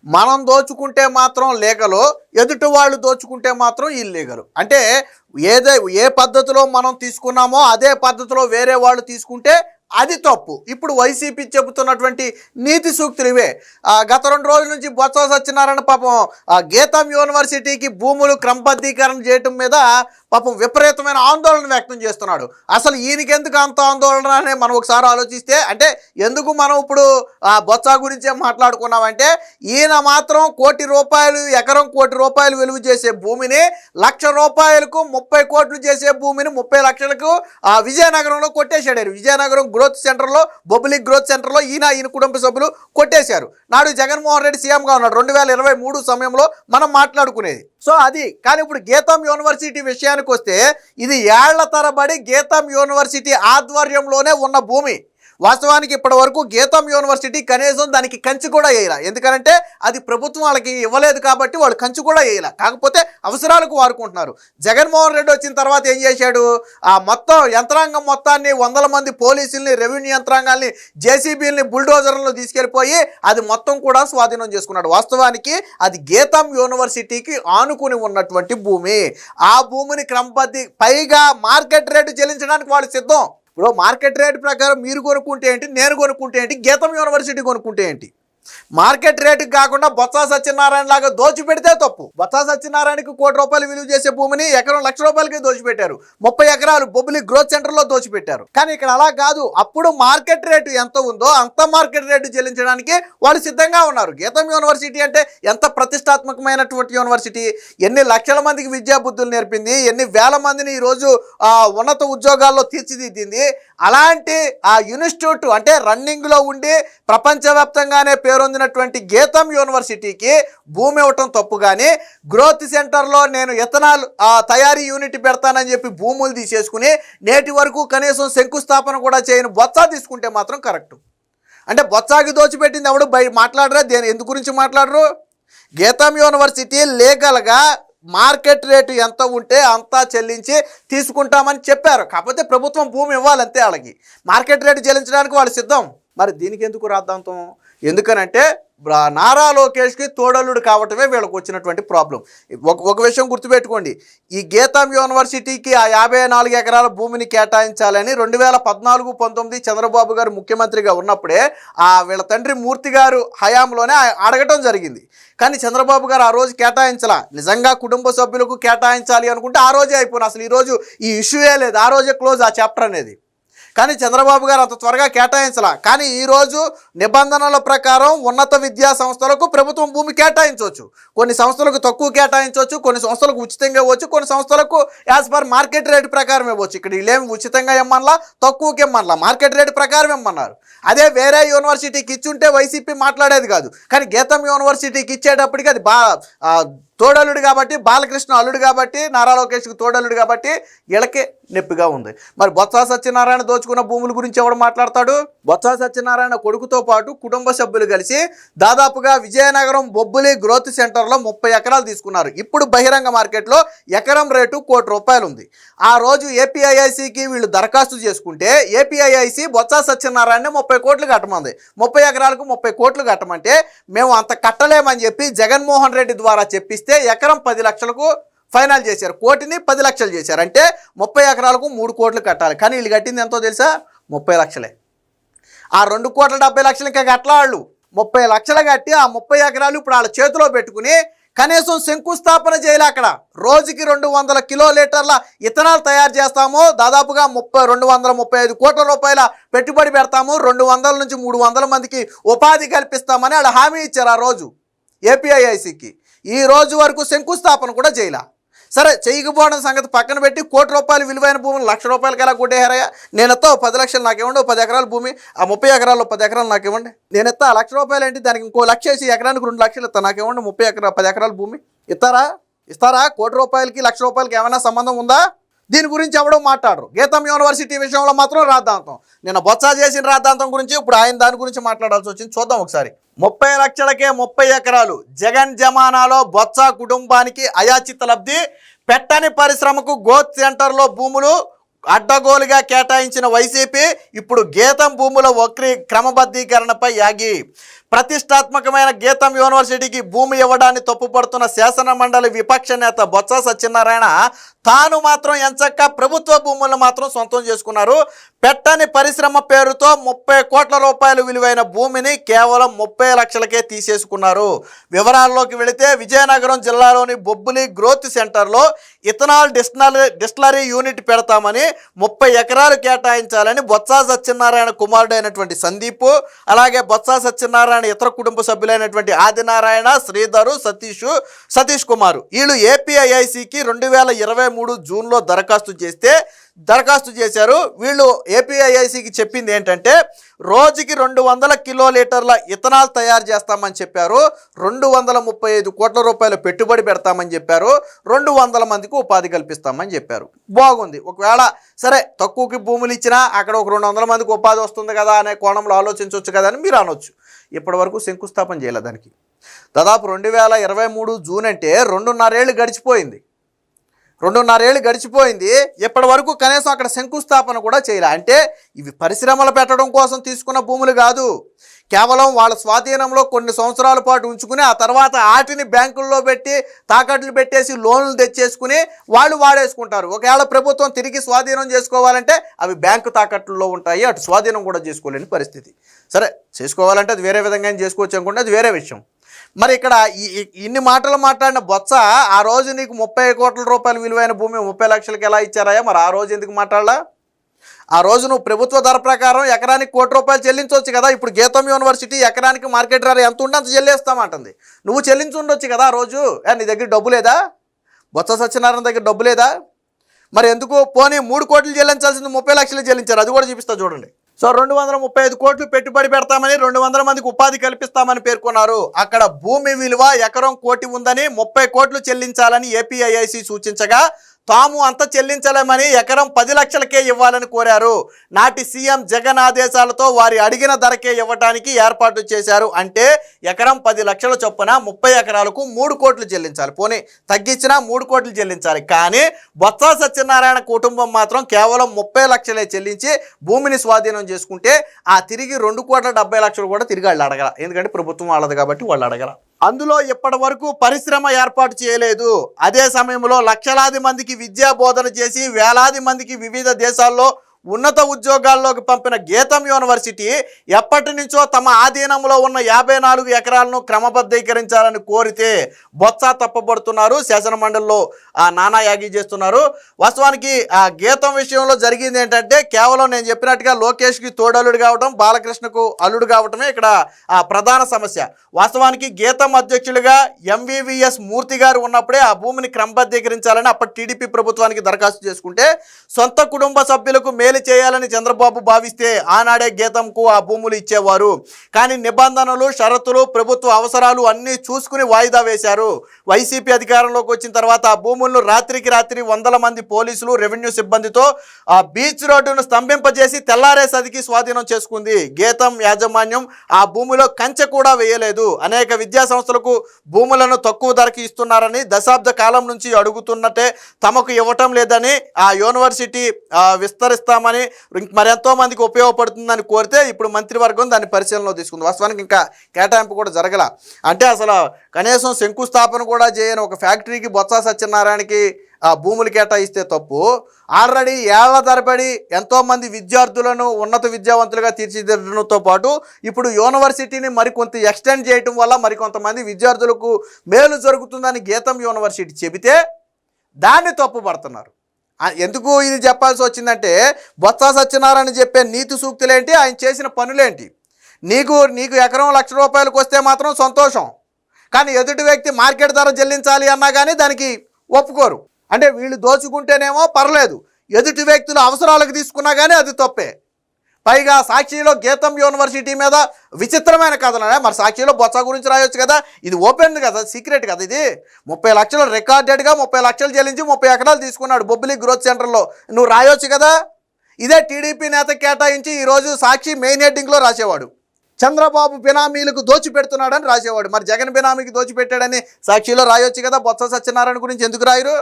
మనం దోచుకుంటే మాత్రం లీగలు, ఎదుటి వాళ్ళు దోచుకుంటే మాత్రం ఇల్లీగలు. అంటే ఏ పద్ధతిలో మనం తీసుకున్నామో అదే పద్ధతిలో వేరే వాళ్ళు తీసుకుంటే అది తప్పు. ఇప్పుడు వైసీపీ చెబుతున్నటువంటి నీతి సూక్తులు ఇవే. గత 2 రోజుల నుంచి బొత్స సత్యనారాయణ పాపం గీతం యూనివర్సిటీకి భూములు క్రమబద్ధీకరణ చేయటం మీద పాపం విపరీతమైన ఆందోళన వ్యక్తం చేస్తున్నాడు. అసలు ఈయనకి ఎందుకు అంత ఆందోళన అని మనం ఒకసారి ఆలోచిస్తే, అంటే ఎందుకు మనం ఇప్పుడు బొత్స గురించే మాట్లాడుకున్నామంటే, ఈయన మాత్రం ఎకరం కోటి రూపాయలు విలువ చేసే భూమిని ₹1,00,000కు 30 కోట్లు చేసే భూమిని 30 లక్షలకు విజయనగరంలో కొట్టేశాడు. విజయనగరం గ్రోత్ సెంటర్లో, పబ్లిక్ గ్రోత్ సెంటర్లో ఈయన కుటుంబ సభ్యులు కొట్టేశారు. నాడు జగన్మోహన్ రెడ్డి సీఎంగా ఉన్నాడు 2023 సమయంలో మనం మాట్లాడుకునేది. సో అది కానీ ఇప్పుడు గీతం యూనివర్సిటీ విషయానికి వస్తే, ఇది ఏళ్ల తరబడి గీతం యూనివర్సిటీ ఆధ్వర్యంలోనే ఉన్న భూమి. వాస్తవానికి ఇప్పటి వరకు గీతం యూనివర్సిటీ కనీసం దానికి కంచి కూడా వేయాల. ఎందుకంటే అది ప్రభుత్వం వాళ్ళకి ఇవ్వలేదు కాబట్టి వాళ్ళు కంచి కూడా వేయాల. కాకపోతే అవసరాలకు వాడుకుంటున్నారు. జగన్మోహన్ రెడ్డి వచ్చిన తర్వాత ఏం చేశాడు, మొత్తం యంత్రాంగం మొత్తాన్ని 100 మంది పోలీసుల్ని, రెవెన్యూ యంత్రాంగాల్ని, జేసీబీలని, బుల్డోజర్లను తీసుకెళ్ళిపోయి అది మొత్తం కూడా స్వాధీనం చేసుకున్నాడు. వాస్తవానికి అది గీతం యూనివర్సిటీకి ఆనుకుని ఉన్నటువంటి భూమి. ఆ భూమిని పైగా మార్కెట్ రేటు చెల్లించడానికి వాళ్ళు సిద్ధం. ఇప్పుడు మార్కెట్ రేటు ప్రకారం మీరు కొనుక్కుంటే ఏంటి, నేను కొనుక్కుంటే ఏంటి, గీతం యూనివర్సిటీ కొనుక్కుంటే ఏంటి? మార్కెట్ రేటుకి కాకుండా బొత్స సత్యనారాయణ లాగా దోచిపెడితే తప్పు. బొత్స సత్యనారాయణకి ₹1,00,000 విలువ చేసే భూమిని ఎకరం ₹1,00,000కి దోచిపెట్టారు. 30 ఎకరాలు పబ్లిక్ గ్రోత్ సెంటర్లో దోచిపెట్టారు. కానీ ఇక్కడ అలా కాదు. అప్పుడు మార్కెట్ రేటు ఎంత ఉందో అంత మార్కెట్ రేటు చెల్లించడానికి వాళ్ళు సిద్ధంగా ఉన్నారు. గీతం యూనివర్సిటీ అంటే ఎంత ప్రతిష్టాత్మకమైనటువంటి యూనివర్సిటీ, ఎన్ని లక్షల మందికి విద్యాబుద్ధులు నేర్పింది, ఎన్ని వేల మందిని ఈరోజు ఉన్నత ఉద్యోగాల్లో తీర్చిదిద్దింది. అలాంటి ఆ ఇన్స్టిట్యూట్ అంటే రన్నింగ్లో ఉండి ప్రపంచవ్యాప్తంగానే పేరొందినటువంటి గీతం యూనివర్సిటీకి భూమి ఇవ్వటం తప్పు. కానీ గ్రోత్ సెంటర్లో నేను ఇథనాల్ తయారీ యూనిట్ పెడతానని చెప్పి భూములు తీసేసుకుని నేటి వరకు కనీసం శంకుస్థాపన కూడా చేయని బొత్స తీసుకుంటే మాత్రం కరెక్ట్. అంటే బొత్సకి దోచిపెట్టింది ఎవడు మాట్లాడరా? ఎందు గురించి మాట్లాడరు? గీతం యూనివర్సిటీ లీగల్గా మార్కెట్ రేటు ఎంత ఉంటే అంతా చెల్లించి తీసుకుంటామని చెప్పారు. కాకపోతే ప్రభుత్వం భూమి ఇవ్వాలంతే. వాళ్ళకి మార్కెట్ రేటు చెల్లించడానికి వాళ్ళు సిద్ధం. మరి దీనికి ఎందుకు రాద్ధాంతం? ఎందుకనంటే నారా లోకేష్కి తోడలుడు కావటమే వీళ్ళకి వచ్చినటువంటి ప్రాబ్లం. ఒక విషయం గుర్తుపెట్టుకోండి, ఈ గీతం యూనివర్సిటీకి ఆ 54 ఎకరాల భూమిని కేటాయించాలని 2014-19 చంద్రబాబు గారు ముఖ్యమంత్రిగా ఉన్నప్పుడే వీళ్ళ తండ్రి మూర్తి గారు హయాంలోనే అడగటం జరిగింది. కానీ చంద్రబాబు గారు ఆ రోజు కేటాయించాల. నిజంగా కుటుంబ సభ్యులకు కేటాయించాలి అనుకుంటే ఆ రోజే అయిపోయిన, అసలు ఈరోజు ఈ ఇష్యూయే లేదు, ఆ రోజే క్లోజ్ ఆ చాప్టర్ అనేది. కానీ చంద్రబాబు గారు అంత త్వరగా కేటాయించాల. కానీ ఈరోజు నిబంధనల ప్రకారం ఉన్నత విద్యా సంస్థలకు ప్రభుత్వం భూమి కేటాయించవచ్చు. కొన్ని సంస్థలకు తక్కువ కేటాయించవచ్చు, కొన్ని సంస్థలకు ఉచితంగా ఇవ్వచ్చు, కొన్ని సంస్థలకు యాజ్ పర్ మార్కెట్ రేటు ప్రకారం ఇవ్వచ్చు. ఇక్కడ వీళ్ళేమి ఉచితంగా ఇమ్మనలా, తక్కువకి ఇమ్మనలా, మార్కెట్ రేటు ప్రకారం ఇమ్మన్నారు. అదే వేరే యూనివర్సిటీకి ఇచ్చుంటే వైసీపీ మాట్లాడేది కాదు. కానీ గీతం యూనివర్సిటీకి ఇచ్చేటప్పటికి అది తోడలుడు కాబట్టి, బాలకృష్ణ అల్లుడు కాబట్టి, నారా లోకేష్కి తోడలుడు కాబట్టి వీళ్ళకే నొప్పిగా ఉంది. మరి బొత్స సత్యనారాయణ దోచుకున్న భూముల గురించి ఎవడు మాట్లాడతాడు? బొత్స సత్యనారాయణ కొడుకుతో పాటు కుటుంబ సభ్యులు కలిసి దాదాపుగా విజయనగరం బొబ్బులి గ్రోత్ సెంటర్లో 30 ఎకరాలు తీసుకున్నారు. ఇప్పుడు బహిరంగ మార్కెట్లో ఎకరం రేటు ₹1,00,000 ఉంది. ఆ రోజు ఏపీఐఐసికి వీళ్ళు దరఖాస్తు చేసుకుంటే ఏపీఐఐసి బొత్స సత్యనారాయణ 30 కోట్లు కట్టమంది. 30 ఎకరాలకు 30 కోట్లు కట్టమంటే మేము అంత కట్టలేమని చెప్పి జగన్మోహన్ రెడ్డి ద్వారా చెప్పిస్తే ఎకరం 10 లక్షలకు ఫైనల్ చేశారు. కోటిని 10 లక్షలు చేశారు. అంటే 30 ఎకరాలకు 3 కోట్లు కట్టాలి. కానీ వీళ్ళు కట్టింది ఎంతో తెలుసా? 30 లక్షలే. ఆ 2,70,00,000 ఇంకా కట్టలాళ్ళు 30 లక్షలు కట్టి ఆ 30 ఎకరాలు ఇప్పుడు వాళ్ళ చేతిలో పెట్టుకుని కనీసం శంకుస్థాపన చేయాలి. అక్కడ రోజుకి 200 కిలోలీటర్ల ఇథనాల్ తయారు చేస్తాము, దాదాపుగా 235 కోట్ల రూపాయల పెట్టుబడి పెడతాము, 200 నుంచి 300 మందికి ఉపాధి కల్పిస్తామని వాళ్ళు హామీ ఇచ్చారు ఆ రోజు ఏపీఐఐసికి. ఈ రోజు వరకు శంకుస్థాపన కూడా చేయాల. సరే చేయకపోవడం సంగతి పక్కన పెట్టి ₹1,00,000 విలువైన భూములు ₹1,00,000 ఎలా కొట్టేహారయ్యా? నేను ఎత్తా 10 లక్షలు నాకు ఇవ్వండి, 10 ఎకరాల భూమి, ఆ 30 ఎకరాల్లో 10 ఎకరాలు నాకు ఇవ్వండి. నేను ఎత్తా ₹1,00,000 ఏంటి, దానికి ఇంకో లక్ష వేసి ఎకరానికి 2 లక్షలు ఇస్తా, నాకు ఇవ్వండి 10 ఎకరాల భూమి. ఇస్తారా? ₹1,00,000కి ₹1,00,000కి ఏమైనా సంబంధం ఉందా? దీని గురించి ఎవడో మాట్లాడరు. గీతం యూనివర్సిటీ విషయంలో మాత్రం రాద్ధాంతం. నిన్న బొత్స చేసిన రాద్ధాంతం గురించి ఇప్పుడు ఆయన దాని గురించి మాట్లాడాల్సి వచ్చింది. చూద్దాం ఒకసారి. 30 లక్షలకే 30 ఎకరాలు జగన్ జమానాలో బొత్స కుటుంబానికి అయాచిత లబ్ధి. పెట్టని పరిశ్రమకు గ్రోత్ సెంటర్లో భూములు అడ్డగోలుగా కేటాయించిన వైసీపీ ఇప్పుడు గీతం భూముల క్రమబద్ధీకరణపై యాగి. ప్రతిష్టాత్మకమైన గీతం యూనివర్సిటీకి భూమి ఇవ్వడాన్ని తప్పుపడుతున్న శాసన మండలి విపక్ష నేత బొత్స సత్యనారాయణ తాను మాత్రం ఎంచక్క ప్రభుత్వ భూములను మాత్రం సొంతం చేసుకున్నారు. పెట్టని పరిశ్రమ పేరుతో 30 కోట్ల రూపాయలు విలువైన భూమిని కేవలం 30 లక్షలకే తీసేసుకున్నారు. వివరాల్లోకి వెళితే విజయనగరం జిల్లాలోని బొబ్బులి గ్రోత్ సెంటర్లో ఇథనాల్ డిస్టిలరీ యూనిట్ పెడతామని 30 ఎకరాలు కేటాయించాలని బొత్స సత్యనారాయణ కుమారుడైనటువంటి సందీప్, అలాగే బొత్స సత్యనారాయణ ఇతర కుటుంబ సభ్యులైనటువంటి ఆదినారాయణ, శ్రీధరు, సతీష్ కుమార్ వీళ్ళు ఏపీఐఐసికి 2023 జూన్లో దరఖాస్తు చేశారు. వీళ్ళు ఏపీఐఐసికి చెప్పింది ఏంటంటే రోజుకి 200 కిలోలీటర్ల ఇథనాల్ తయారు చేస్తామని చెప్పారు. 235 కోట్ల రూపాయల పెట్టుబడి పెడతామని చెప్పారు. 200 మందికి ఉపాధి కల్పిస్తామని చెప్పారు. బాగుంది. ఒకవేళ సరే తక్కువకి భూములు ఇచ్చినా అక్కడ ఒక 200 మందికి ఉపాధి వస్తుంది కదా అనే కోణంలో ఆలోచించవచ్చు కదా అని మీరు అనొచ్చు. ఇప్పటి వరకు శంకుస్థాపన చేయలేదు దానికి. దాదాపు 2023 జూన్ అంటే 2.5 ఏళ్ళు గడిచిపోయింది. 2.5 ఏళ్ళు గడిచిపోయింది. ఇప్పటి వరకు కనీసం అక్కడ శంకుస్థాపన కూడా చేయలే. అంటే ఇవి పరిశ్రమలు పెట్టడం కోసం తీసుకున్న భూములు కాదు, కేవలం వాళ్ళ స్వాధీనంలో కొన్ని సంవత్సరాల పాటు ఉంచుకుని ఆ తర్వాత వాటిని బ్యాంకుల్లో పెట్టి తాకట్లు పెట్టేసి లోన్లు తెచ్చేసుకుని వాళ్ళు వాడేసుకుంటారు. ఒకవేళ ప్రభుత్వం తిరిగి స్వాధీనం చేసుకోవాలంటే అవి బ్యాంకు తాకట్లలో ఉంటాయి, అటు స్వాధీనం కూడా చేసుకోలేని పరిస్థితి. సరే చేసుకోవాలంటే అది వేరే విధంగా చేసుకోవచ్చు అనుకుంటే అది వేరే విషయం. మరి ఇక్కడ ఇన్ని మాటలు మాట్లాడిన బొత్స ఆ రోజు నీకు 30 కోట్ల రూపాయల విలువైన భూమి 30 లక్షలకి ఎలా ఇచ్చారాయా? మరి ఆ రోజు ఎందుకు మాట్లాడలా? ఆ రోజు నువ్వు ప్రభుత్వ ధర ప్రకారం ఎకరానికి 1 కోటి రూపాయలు చెల్లించవచ్చు కదా. ఇప్పుడు గీతం యూనివర్సిటీ ఎకరానికి మార్కెట్ ధర ఎంత ఉంటే అంత చెల్లిస్తామంటుంది. నువ్వు చెల్లించి ఉండొచ్చు కదా ఆ రోజు. నీ దగ్గర డబ్బు లేదా? బొత్స సత్యనారాయణ దగ్గర డబ్బు లేదా? మరి ఎందుకు పోనీ 3 కోట్లు చెల్లించాల్సింది 30 లక్షలు చెల్లించారు. అది కూడా చూపిస్తా చూడండి. సో 235 కోట్లు పెట్టుబడి పెడతామని 200 మందికి ఉపాధి కల్పిస్తామని పేర్కొన్నారు. అక్కడ భూమి విలువ ఎకరం 1 కోటి ఉందని 30 కోట్లు చెల్లించాలని ఏపీఐఐసి సూచించగా తాము అంత చెల్లించలేమని ఎకరం 10 లక్షలకే ఇవ్వాలని కోరారు. నాటి సీఎం జగన్ ఆదేశాలతో వారి అడిగిన ధరకే ఇవ్వడానికి ఏర్పాటు చేశారు. అంటే ఎకరం 10 లక్షల చొప్పున 30 ఎకరాలకు 3 కోట్లు చెల్లించాలి. పోనీ తగ్గించినా 3 కోట్లు చెల్లించాలి. కానీ బొత్స సత్యనారాయణ కుటుంబం మాత్రం కేవలం 30 లక్షలే చెల్లించి భూమిని స్వాధీనం చేసుకుంటే ఆ తిరిగి 2,70,00,000 కూడా తిరిగి వాళ్ళు అడగల. ఎందుకంటే ప్రభుత్వం వాళ్ళది కాబట్టి వాళ్ళు అడగల. అందులో ఇప్పటి వరకు పరిశ్రమ ఏర్పాటు చేయలేదు. అదే సమయంలో లక్షలాది మందికి విద్యా బోధన చేసి వేలాది మందికి వివిధ దేశాల్లో ఉన్నత ఉద్యోగాల్లోకి పంపిన గీతం యూనివర్సిటీ ఎప్పటి నుంచో తమ ఆధీనంలో ఉన్న 54 ఎకరాలను క్రమబద్ధీకరించాలని కోరితే బొత్స తప్పబడుతున్నారు. శాసన మండలిలో నానా యాగి చేస్తున్నారు. వాస్తవానికి ఆ గీతం విషయంలో జరిగింది ఏంటంటే కేవలం నేను చెప్పినట్టుగా లోకేష్కి తోడల్లుడు కావడం, బాలకృష్ణకు అల్లుడు కావటమే ఇక్కడ ప్రధాన సమస్య. వాస్తవానికి గీతం అధ్యక్షులుగా ఎంవివిఎస్ మూర్తి గారు ఉన్నప్పుడే ఆ భూమిని క్రమబద్ధీకరించాలని అప్పటి టీడీపీ ప్రభుత్వానికి దరఖాస్తు చేసుకుంటే సొంత కుటుంబ సభ్యులకు మేలు చేయాలని చంద్రబాబు భావిస్తే ఆనాడే గీతంకు ఆ భూములు ఇచ్చేవారు. కానీ నిబంధనలు, షరతులు, ప్రభుత్వ అవసరాలు అన్నీ చూసుకుని వాయిదా వేశారు. వైసీపీ అధికారంలోకి వచ్చిన తర్వాత ఆ భూములను రాత్రికి రాత్రి 100 మంది పోలీసులు, రెవెన్యూ సిబ్బందితో ఆ బీచ్ రోడ్డును స్తంభింపజేసి తెల్లారే సదికి స్వాధీనం చేసుకుంది. గీతం యాజమాన్యం ఆ భూమిలో కంచె కూడా వేయలేదు. అనేక విద్యా సంస్థలకు భూములను తక్కువ ధరకి ఇస్తున్నారని దశాబ్ద కాలం నుంచి అడుగుతున్నట్టే తమకు ఇవ్వటం లేదని ఆ యూనివర్సిటీ విస్తరిస్తామని మరెంతో మందికి ఉపయోగపడుతుందని కోరితే ఇప్పుడు మంత్రివర్గం దాన్ని పరిశీలనలో తీసుకుంది. వాస్తవానికి ఇంకా కేటాయింపు కూడా జరగల. అంటే అసలు కనీసం శంకుస్థాపన కూడా చేయని ఒక ఫ్యాక్టరీకి బొత్స సత్యనారాయణకి ఆ భూములు కేటాయిస్తే తప్పు. ఆల్రెడీ ఏళ్ల తరబడి ఎంతోమంది విద్యార్థులను ఉన్నత విద్యావంతులుగా తీర్చిదిద్దడంతో పాటు ఇప్పుడు యూనివర్సిటీని మరికొంత ఎక్స్టెండ్ చేయటం వల్ల మరికొంతమంది విద్యార్థులకు మేలు జరుగుతుందని గీతం యూనివర్సిటీ చెబితే దాన్ని తప్పుపడుతున్నారు. ఎందుకు ఇది చెప్పాల్సి వచ్చిందంటే బొత్స సత్యనారాయణ చెప్పే నీతి సూక్తులేంటి, ఆయన చేసిన పనులేంటి. నీకు ఎకరం 1,00,000 రూపాయలకు వస్తే మాత్రం సంతోషం, కానీ ఎదుటి వ్యక్తి మార్కెట్ ధర చెల్లించాలి అన్నా కానీ దానికి ఒప్పుకోరు. అంటే వీళ్ళు దోచుకుంటేనేమో పర్లేదు, ఎదుటి వ్యక్తుల అవసరాలకు తీసుకున్నా కానీ అది తప్పే. పైగా సాక్షిలో గీతం యూనివర్సిటీ మీద విచిత్రమైన కథలు. మరి సాక్షిలో బొత్స గురించి రాయొచ్చు కదా, ఇది ఓపెన్ కదా, సీక్రెట్ కదా. ఇది 30 లక్షలు రికార్డెడ్గా 30 లక్షలు చెల్లించి 30 ఎకరాలు తీసుకున్నాడు బొబ్బిలి గ్రోత్ సెంటర్లో. నువ్వు రాయొచ్చు కదా. ఇదే టీడీపీ నేత కేటాయించి ఈరోజు సాక్షి మెయిన్ హెడ్డింగ్లో రాసేవాడు చంద్రబాబు బినామీలకు దోచిపెడుతున్నాడని రాసేవాడు. మరి జగన్ బినామీకి దోచిపెట్టాడని సాక్షిలో రాయొచ్చు కదా. బొత్స సత్యనారాయణ గురించి ఎందుకు రాయరు?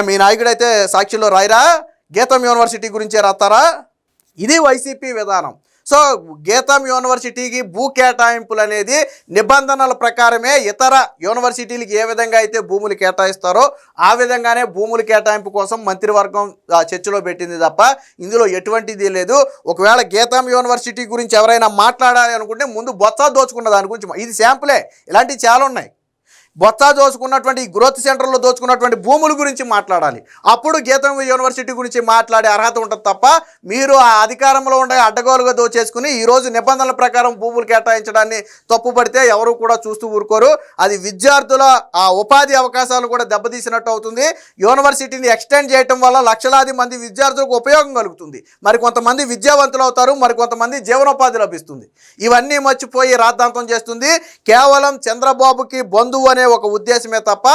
మీ నాయకుడైతే సాక్షిలో రాయరా? గీతం యూనివర్సిటీ గురించే రాస్తారా? ఇది వైసీపీ విధానం. సో గీతం యూనివర్సిటీకి భూ కేటాయింపులు అనేది నిబంధనల ప్రకారమే ఇతర యూనివర్సిటీలకు ఏ విధంగా అయితే భూములు కేటాయిస్తారో ఆ విధంగానే భూములు కేటాయింపు కోసం మంత్రివర్గం చర్చలో పెట్టింది తప్ప ఇందులో ఎటువంటిది లేదు. ఒకవేళ గీతం యూనివర్సిటీ గురించి ఎవరైనా మాట్లాడాలి అనుకుంటే ముందు బొత్స దోచుకున్న దాని గురించి, ఇది శాంపులే, ఇలాంటివి చాలా ఉన్నాయి. బొత్స దోచుకున్నటువంటి గ్రోత్ సెంటర్లో దోచుకున్నటువంటి భూముల గురించి మాట్లాడాలి, అప్పుడు గీతం యూనివర్సిటీ గురించి మాట్లాడే అర్హత ఉంటుంది తప్ప మీరు ఆ అధికారంలో ఉండే అడ్డగోలుగా దోచేసుకుని ఈరోజు నిబంధనల ప్రకారం భూములు కేటాయించడాన్ని తప్పుపడితే ఎవరు కూడా చూస్తూ ఊరుకోరు. అది విద్యార్థుల ఆ ఉపాధి అవకాశాలు కూడా దెబ్బతీసినట్టు అవుతుంది. యూనివర్సిటీని ఎక్స్టెండ్ చేయటం వల్ల లక్షలాది మంది విద్యార్థులకు ఉపయోగం కలుగుతుంది, మరి కొంతమంది విద్యావంతులు అవుతారు, మరి కొంతమంది జీవనోపాధి లభిస్తుంది. ఇవన్నీ మర్చిపోయి రాద్ధాంతం చేస్తుంది కేవలం చంద్రబాబుకి బంధువు అనే ఒక ఉద్దేశమే తప్ప